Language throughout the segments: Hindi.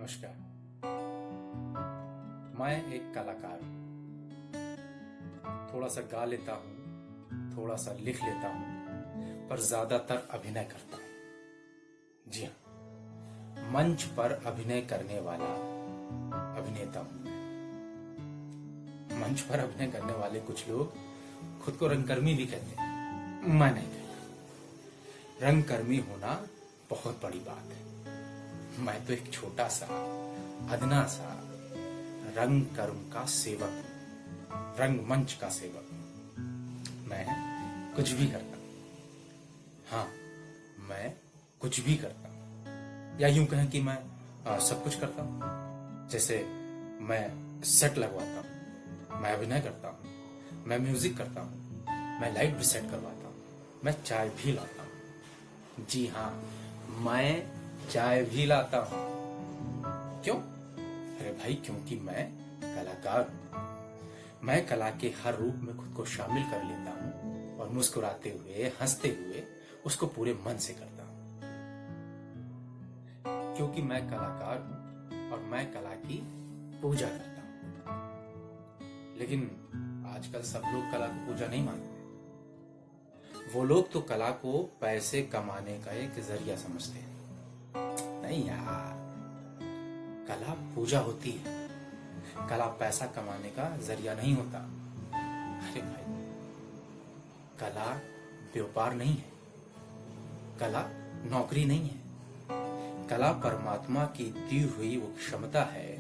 नमस्कार। मैं एक कलाकार हूँ। थोड़ा सा गा लेता हूँ, थोड़ा सा लिख लेता हूँ, पर ज्यादातर अभिनय करता हूँ। जी हाँ, मंच पर अभिनय करने वाला अभिनेता हूँ मैं। मंच पर अभिनय करने वाले कुछ लोग खुद को रंगकर्मी भी कहते हैं, मैं नहीं कहता। रंगकर्मी होना बहुत बड़ी बात है। मैं तो एक छोटा सा अदना सा रंगकर्म का सेवक हूं, रंगमंच का सेवक हूं। मैं कुछ भी करता हूं। हाँ, मैं कुछ भी करता हूं, या यूं कहें कि मैं सब कुछ करता हूं। जैसे मैं सेट लगवाता हूं, मैं अभिनय करता हूं, मैं म्यूजिक करता हूं, मैं लाइट भी सेट करवाता हूं, मैं चाय भी लाता हूं। जी हाँ, मैं चाय भी लाता हूं। क्यों? अरे भाई, क्योंकि मैं कलाकार हूं। मैं कला के हर रूप में खुद को शामिल कर लेता हूं और मुस्कुराते हुए, हंसते हुए उसको पूरे मन से करता हूं। क्योंकि मैं कलाकार हूं और मैं कला की पूजा करता हूं। लेकिन आजकल सब लोग कला को पूजा नहीं मानते। वो लोग तो कला को पैसे कमाने का एक जरिया समझते हैं। नहीं यार, कला पूजा होती है, कला पैसा कमाने का जरिया नहीं होता। अरे भाई, कला व्यापार नहीं है, कला नौकरी नहीं है। कला परमात्मा की दी हुई वो क्षमता है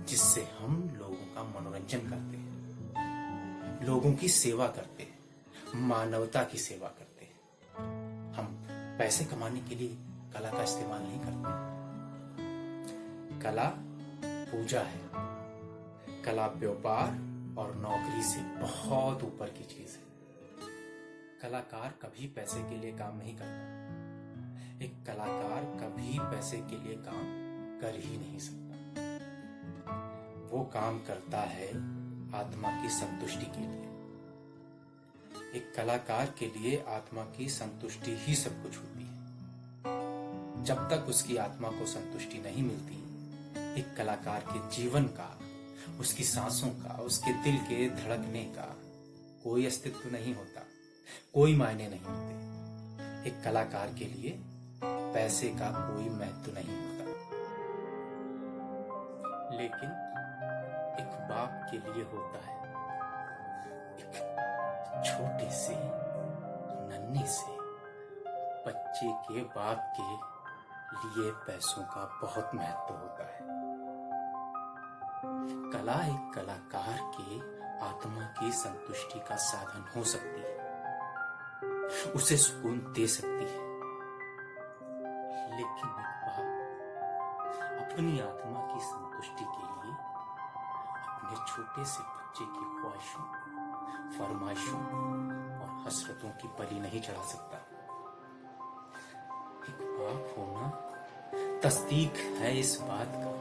जिससे हम लोगों का मनोरंजन करते हैं, लोगों की सेवा करते हैं, मानवता की सेवा करते हैं। हम पैसे कमाने के लिए कला का इस्तेमाल नहीं करते। कला पूजा है। कला व्यापार और नौकरी से बहुत ऊपर की चीज है। कलाकार कभी पैसे के लिए काम नहीं करता। एक कलाकार कभी पैसे के लिए काम कर ही नहीं सकता। वो काम करता है आत्मा की संतुष्टि के लिए। एक कलाकार के लिए आत्मा की संतुष्टि ही सब कुछ होती है। जब तक उसकी आत्मा को संतुष्टि नहीं मिलती, एक कलाकार के जीवन का, उसकी सांसों का, उसके दिल के धड़कने का कोई अस्तित्व नहीं होता, कोई मायने नहीं होते। एक कलाकार के लिए पैसे का कोई महत्व नहीं होता। लेकिन एक बाप के लिए होता है। एक छोटे से नन्हे से बच्चे के बाप के लिए पैसों का बहुत महत्व होता है। कला एक कलाकार के आत्मा की संतुष्टि का साधन हो सकती है, उसे सुकून दे सकती है। लेकिन एक बाप अपनी आत्मा की संतुष्टि के लिए अपने छोटे से बच्चे की ख्वाहिशों, फरमाइशों और हसरतों की बलि नहीं चढ़ा सकता। एक बाप होना तस्दीक है इस बात का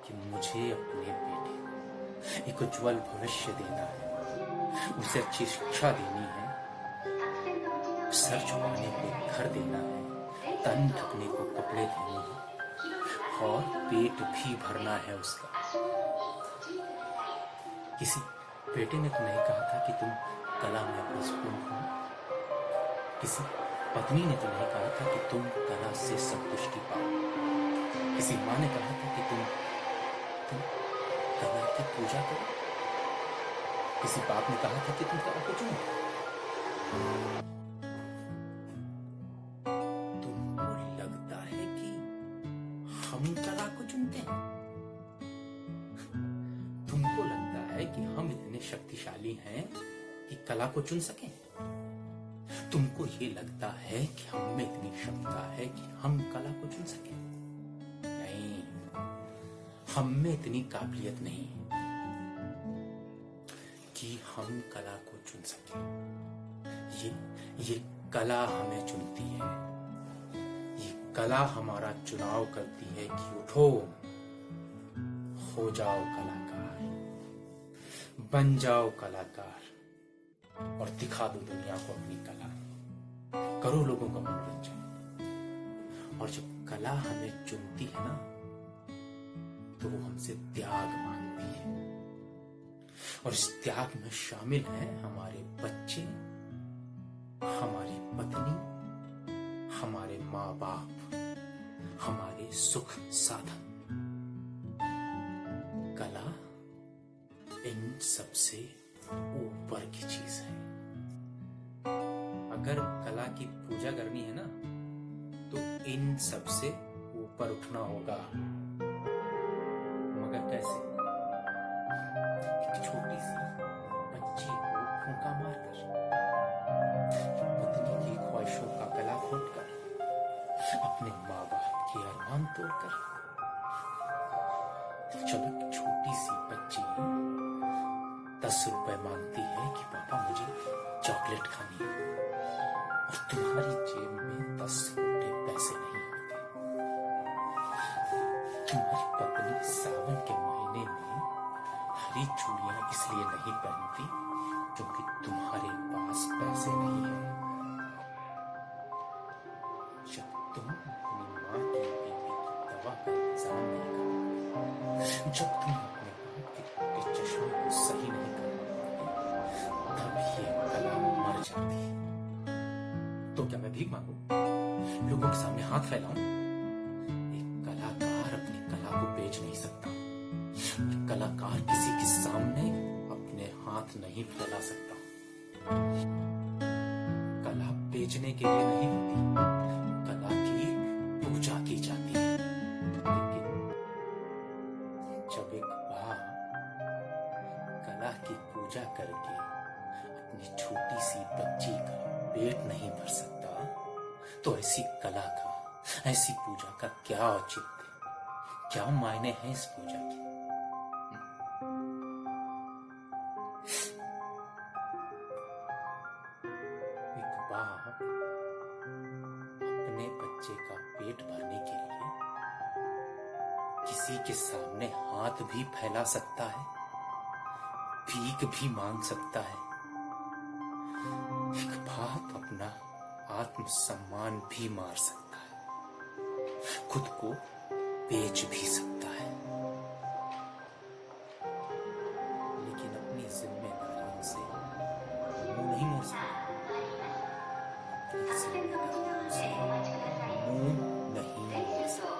कि मुझे अपने बेटे को एक उज्जवल भविष्य देना है, उसे अच्छी शिक्षा देनी है, सर छुपाने को घर देना है, तन ढकने को कपड़े देने हैं और पेट भी भरना है उसका। किसी बेटे ने तो नहीं कहा था कि तुम कला में अपना सुकून ढूंढो। किसी पत्नी ने तो नहीं कहा था कि तुम कला से संतुष्टि पाओ। किसी माँ ने कहा था कि तुम कला की पूजा करो। किसी बाप ने कहा था कि तुम कला को चुनो। तुमको लगता है कि हम कला को चुनते हैं? तुमको लगता है कि हम इतने शक्तिशाली हैं कि कला को चुन सकें? तुमको ये लगता है कि हम में इतनी क्षमता है कि हम कला को चुन सकें? नहीं, हम में इतनी काबिलियत नहीं कि हम कला को चुन सकें। ये कला हमें चुनती है। ये कला हमारा चुनाव करती है कि उठो, हो जाओ कलाकार, बन जाओ कलाकार और दिखा दो दुनिया को अपनी कला। करो लोगों का मनोरंजन। और जब कला हमें चुनती है ना, तो वो हमसे त्याग मांगती है। और इस त्याग में शामिल हैं हमारे बच्चे, हमारी पत्नी, हमारे माँ बाप, हमारे सुख साधन। कला इन सबसे ऊपर की चीज है। अगर कला की पूजा करनी है ना, तो इन सबसे ऊपर उठना होगा। मगर कैसे? एक छोटी सी बच्ची को फूंका मारकर, पत्नी की ख्वाहिशों का गला घोंटकर, अपने माँ बाप के अरमान तोड़कर, जब एक छोटी सी बच्ची 10 रुपए मांगती है कि पापा मुझे चॉकलेट खानी है, और तुम्हारी जेब में 10 छोटे पैसे नहीं होते। तुम्हारी पत्नी सावन के महीने में हरी चूड़ियां इसलिए नहीं पहनती क्योंकि तुम्हारे पास पैसे नहीं है। जब तुम अपनी माँ की बीपी की दवा का इंतजाम नहीं कर, जब तुम अपने बाप के चश्मे को सही नहीं कर पाते, तब ये कला मर जाती है। तो क्या मैं भीख मांगू, लोगों के सामने हाथ फैलाऊं? एक कलाकार अपनी कला को बेच नहीं सकता। एक कलाकार किसी के सामने अपने हाथ नहीं फैला सकता। कला बेचने के लिए नहीं होती, कला की पूजा की जाती है। लेकिन जब एक बाप कला की पूजा करके अपनी छोटी सी बच्ची का पेट नहीं भर सकता, तो ऐसी कला का, ऐसी पूजा का क्या औचित्य, क्या मायने हैं इस पूजा के? एक बाप अपने बच्चे का पेट भरने के लिए किसी के सामने हाथ भी फैला सकता है, भीख भी मांग सकता है। एक बाप अपना आत्मसम्मान भी मार सकता है, खुद को बेच भी सकता है, लेकिन अपनी जिम्मेदारियों से मुंह नहीं मोड़ सकता। अपनी जिम्मेदारियों से मुंह नहीं मोड़ सकता।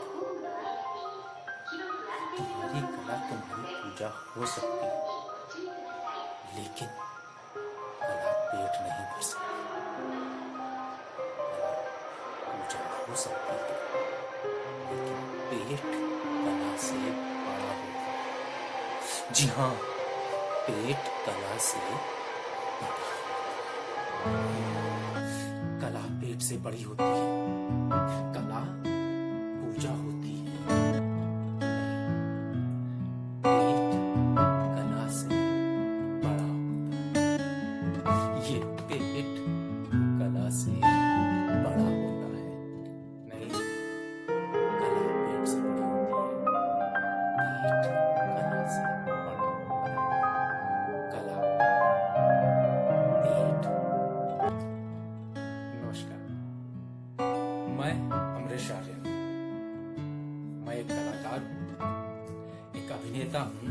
तुम्हारी कला तुम्हारी पूजा हो सकती है, लेकिन कला पेट नहीं भर सकती। हो सकती है, लेकिन पेट कला से बड़ा होता है। जी हाँ, पेट कला से बड़ा होता है। कला पेट से बड़ी होती है, कला पूजा होती है। पेट कला से बड़ा होता है। ये पेट कला से बड़ा होता है। मैं अमरीश आर्य, मैं एक कलाकार हूँ, एक अभिनेता हूँ,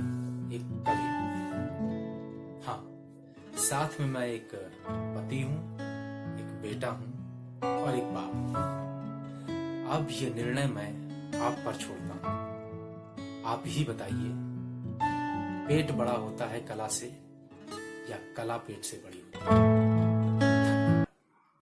एक कवि हूँ। हाँ, साथ में मैं एक पति हूँ, एक बेटा हूँ और एक बाप हूँ। अब ये निर्णय मैं आप पर छोड़ता हूँ। आप ही बताइए, पेट बड़ा होता है कला से या कला पेट से बड़ी होती है?